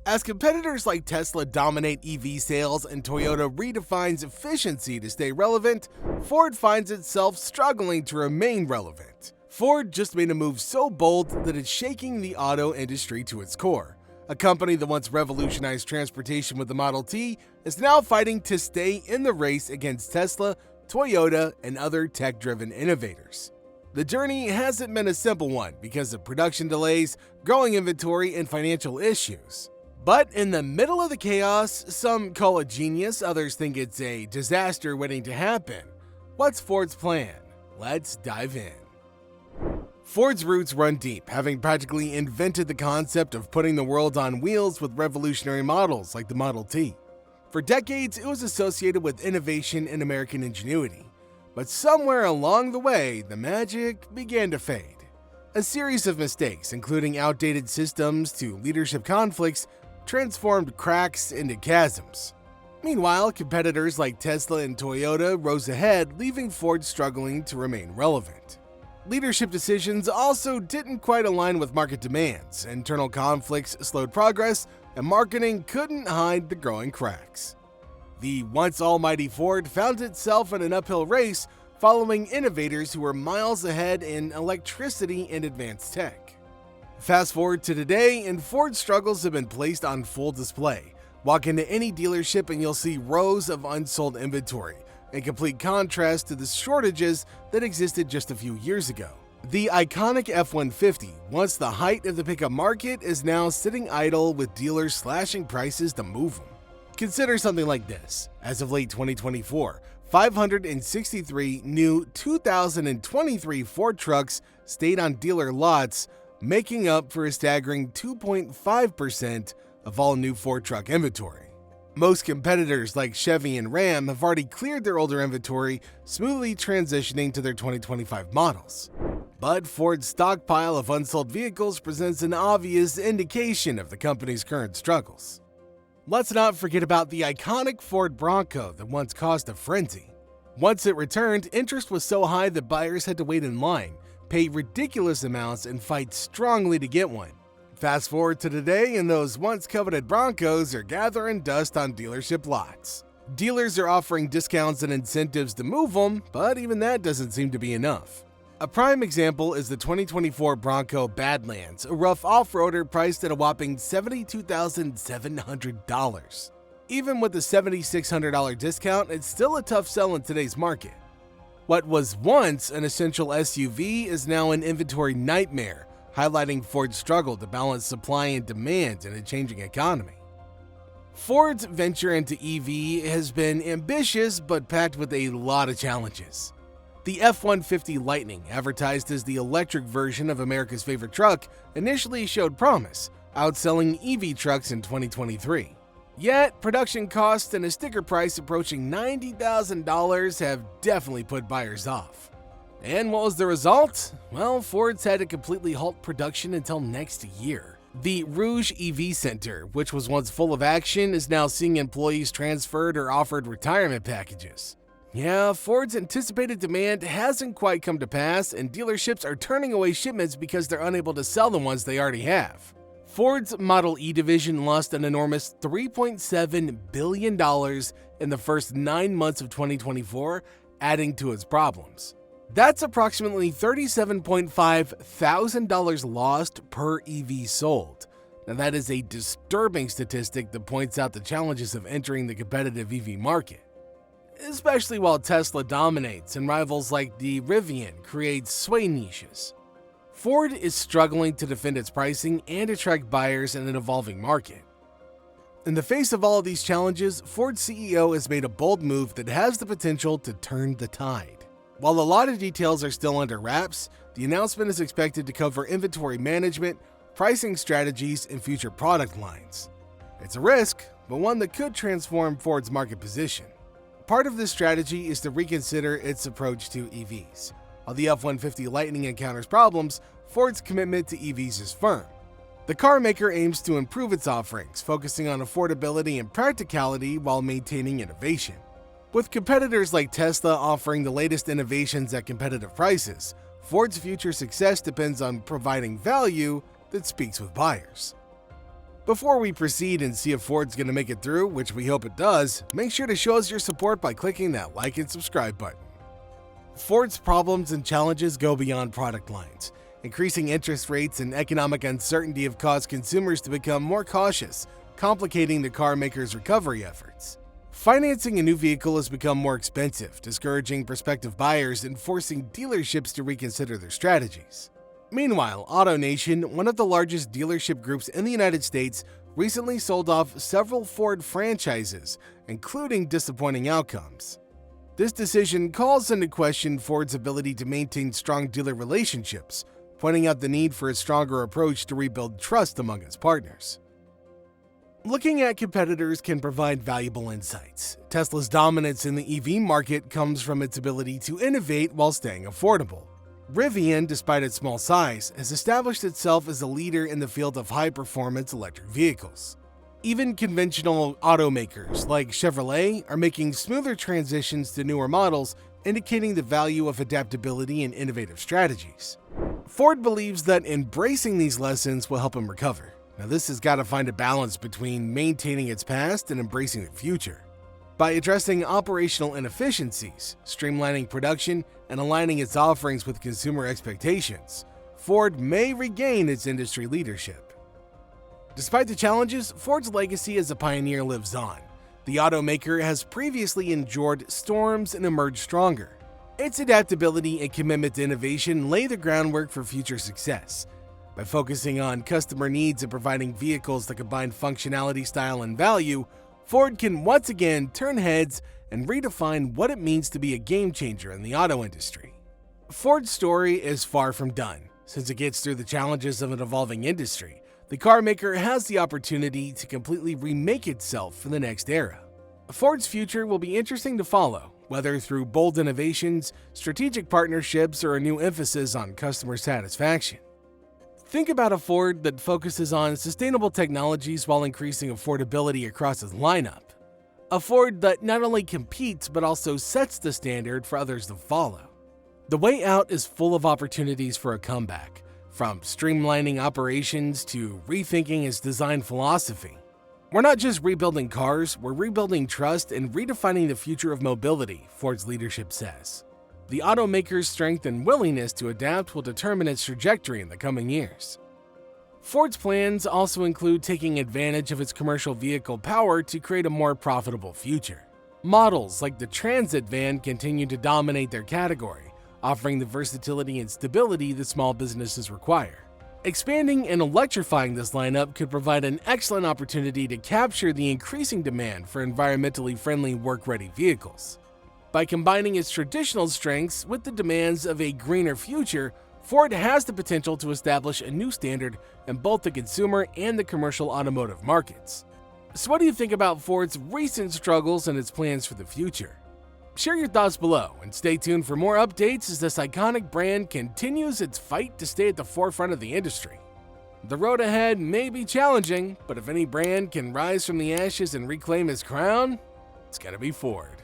As competitors like Tesla dominate EV sales and Toyota redefines efficiency to stay relevant, Ford finds itself struggling to remain relevant. Ford just made a move so bold that it's shaking the auto industry to its core. A company that once revolutionized transportation with the Model T is now fighting to stay in the race against Tesla, Toyota, and other tech-driven innovators. The journey hasn't been a simple one because of production delays, growing inventory, and financial issues. But in the middle of the chaos, some call it genius, others think it's a disaster waiting to happen. What's Ford's plan? Let's dive in. Ford's roots run deep, having practically invented the concept of putting the world on wheels with revolutionary models like the Model T. For decades, it was associated with innovation and American ingenuity. But somewhere along the way, the magic began to fade. A series of mistakes, including outdated systems to leadership conflicts, transformed cracks into chasms. Meanwhile, competitors like Tesla and Toyota rose ahead, leaving Ford struggling to remain relevant. Leadership decisions also didn't quite align with market demands, internal conflicts slowed progress, and marketing couldn't hide the growing cracks. The once almighty Ford found itself in an uphill race following innovators who were miles ahead in electricity and advanced tech. Fast forward to today, and Ford's struggles have been placed on full display. Walk into any dealership and you'll see rows of unsold inventory, in complete contrast to the shortages that existed just a few years ago. The iconic F-150, once the height of the pickup market, is now sitting idle with dealers slashing prices to move them. Consider something like this. As of late 2024, 563 new 2023 Ford trucks stayed on dealer lots, making up for a staggering 2.5% of all new Ford truck inventory. Most competitors like Chevy and Ram have already cleared their older inventory, smoothly transitioning to their 2025 models. But Ford's stockpile of unsold vehicles presents an obvious indication of the company's current struggles. Let's not forget about the iconic Ford Bronco that once caused a frenzy. Once it returned, interest was so high that buyers had to wait in line, pay ridiculous amounts, and fight strongly to get one. Fast forward to today, and those once coveted Broncos are gathering dust on dealership lots. Dealers are offering discounts and incentives to move them, but even that doesn't seem to be enough. A prime example is the 2024 Bronco Badlands, a rough off-roader priced at a whopping $72,700. Even with the $7,600 discount, it's still a tough sell in today's market. What was once an essential SUV is now an inventory nightmare, highlighting Ford's struggle to balance supply and demand in a changing economy. Ford's venture into EV has been ambitious but packed with a lot of challenges. The F-150 Lightning, advertised as the electric version of America's favorite truck, initially showed promise, outselling EV trucks in 2023. Yet, production costs and a sticker price approaching $90,000 have definitely put buyers off. And what was the result? Well, Ford's had to completely halt production until next year. The Rouge EV Center, which was once full of action, is now seeing employees transferred or offered retirement packages. Yeah, Ford's anticipated demand hasn't quite come to pass, and dealerships are turning away shipments because they're unable to sell the ones they already have. Ford's Model E division lost an enormous $3.7 billion in the first 9 months of 2024, adding to its problems. That's approximately $37.5 thousand lost per EV sold. Now that is a disturbing statistic that points out the challenges of entering the competitive EV market. Especially while Tesla dominates and rivals like the Rivian create sway niches. Ford is struggling to defend its pricing and attract buyers in an evolving market. In the face of all of these challenges, Ford's CEO has made a bold move that has the potential to turn the tide. While a lot of details are still under wraps, the announcement is expected to cover inventory management, pricing strategies, and future product lines. It's a risk, but one that could transform Ford's market position. Part of this strategy is to reconsider its approach to EVs. While the F-150 Lightning encounters problems, Ford's commitment to EVs is firm. The car maker aims to improve its offerings, focusing on affordability and practicality while maintaining innovation. With competitors like Tesla offering the latest innovations at competitive prices, Ford's future success depends on providing value that speaks with buyers. Before we proceed and see if Ford's going to make it through, which we hope it does, make sure to show us your support by clicking that like and subscribe button. Ford's problems and challenges go beyond product lines. Increasing interest rates and economic uncertainty have caused consumers to become more cautious, complicating the car maker's recovery efforts. Financing a new vehicle has become more expensive, discouraging prospective buyers and forcing dealerships to reconsider their strategies. Meanwhile, AutoNation, one of the largest dealership groups in the United States, recently sold off several Ford franchises, including disappointing outcomes. This decision calls into question Ford's ability to maintain strong dealer relationships, pointing out the need for a stronger approach to rebuild trust among its partners. Looking at competitors can provide valuable insights. Tesla's dominance in the EV market comes from its ability to innovate while staying affordable. Rivian, despite its small size, has established itself as a leader in the field of high-performance electric vehicles. Even conventional automakers like Chevrolet are making smoother transitions to newer models, indicating the value of adaptability and innovative strategies. Ford believes that embracing these lessons will help him recover. Now, this has got to find a balance between maintaining its past and embracing the future. By addressing operational inefficiencies, streamlining production, and aligning its offerings with consumer expectations, Ford may regain its industry leadership. Despite the challenges, Ford's legacy as a pioneer lives on. The automaker has previously endured storms and emerged stronger. Its adaptability and commitment to innovation lay the groundwork for future success. By focusing on customer needs and providing vehicles that combine functionality, style, and value, Ford can once again turn heads and redefine what it means to be a game-changer in the auto industry. Ford's story is far from done. Since it gets through the challenges of an evolving industry, the car maker has the opportunity to completely remake itself for the next era. Ford's future will be interesting to follow, whether through bold innovations, strategic partnerships, or a new emphasis on customer satisfaction. Think about a Ford that focuses on sustainable technologies while increasing affordability across its lineup. A Ford that not only competes but also sets the standard for others to follow. The way out is full of opportunities for a comeback, from streamlining operations to rethinking its design philosophy. We're not just rebuilding cars, we're rebuilding trust and redefining the future of mobility, Ford's leadership says. The automaker's strength and willingness to adapt will determine its trajectory in the coming years. Ford's plans also include taking advantage of its commercial vehicle power to create a more profitable future. Models like the Transit van continue to dominate their category, offering the versatility and stability that small businesses require. Expanding and electrifying this lineup could provide an excellent opportunity to capture the increasing demand for environmentally friendly work-ready vehicles. By combining its traditional strengths with the demands of a greener future, Ford has the potential to establish a new standard in both the consumer and the commercial automotive markets. So what do you think about Ford's recent struggles and its plans for the future? Share your thoughts below and stay tuned for more updates as this iconic brand continues its fight to stay at the forefront of the industry. The road ahead may be challenging, but if any brand can rise from the ashes and reclaim its crown, it's gotta be Ford.